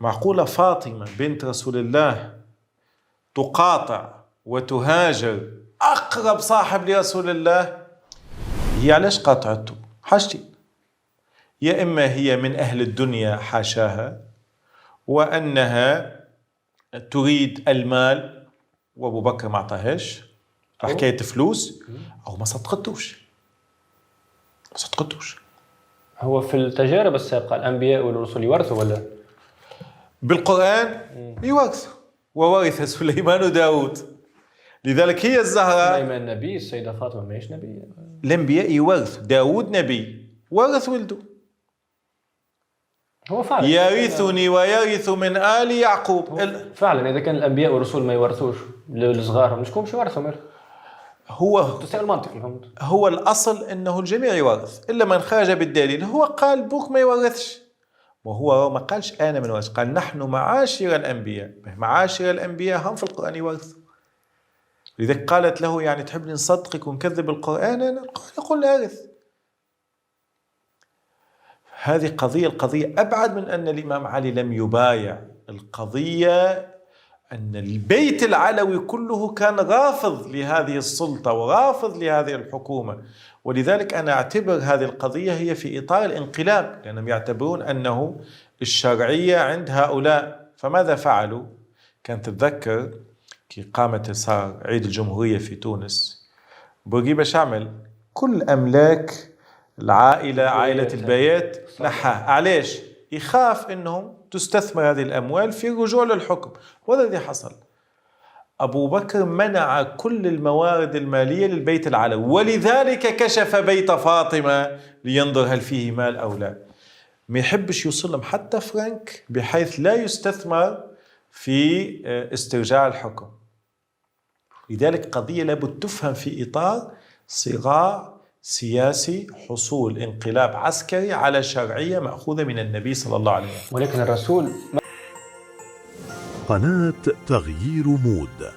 معقولة فاطمة بنت رسول الله تقاطع وتهاجر أقرب صاحب لرسول الله؟ هي علاش قاطعته؟ حاجتين: يا إما هي من أهل الدنيا حاشاها، وأنها تريد المال وأبو بكر ما عطاهاش حكاية فلوس، أو ما صدقتوش. هو في التجارب السابقة الأنبياء والرسل يورثوا ولا؟ بالقرآن يورثوا، وورث سليمان وداود. لذلك هي الزهراء. سليمان نبي، السيدة فاطمة ماهيش نبي. الأنبياء يورثوا، داود نبي ورث ولده. هو فعلا يرثني ويرث من آل يعقوب. فعلا إذا كان الأنبياء والرسل ما يورثوش لصغارهم، مش كومش يورثوا؟ هو تسأل منطقي، فهمت؟ هو الأصل أنه الجميع يورث إلا من خرج بالدليل. هو قال بوك ما يورثش، وهو ما قالش أنا من ورث، قال نحن معاشر الأنبياء. معاشر الأنبياء هم في القرآن يورثوا. لذلك قالت له يعني تحبني نصدقك ونكذب القرآن؟ أنا القرآن يقول لا أرث. هذه القضية أبعد من أن الإمام علي لم يبايع. القضية أن البيت العلوي كله كان رافض لهذه السلطة ورافض لهذه الحكومة، ولذلك أنا أعتبر هذه القضية هي في إطار الانقلاب، لأنهم يعتبرون أنه الشرعية عند هؤلاء. فماذا فعلوا؟ كانت تتذكر كي قامت صار عيد الجمهورية في تونس، بورقيبة شعمل كل أملاك العائلة، عائلة البيات نحاها. علاش؟ يخاف أنهم تستثمر هذه الأموال في الرجوع للحكم. وهذا الذي حصل. أبو بكر منع كل الموارد المالية للبيت العلوي، ولذلك كشف بيت فاطمة لينظر هل فيه مال أو لا. ما يحبش يوصلهم حتى فرنك بحيث لا يستثمر في استرجاع الحكم. لذلك قضية لابد تفهم في إطار صراع سياسي، حصول انقلاب عسكري على شرعية مأخوذة من النبي صلى الله عليه وسلم. ولكن الرسول قناة تغيير مود.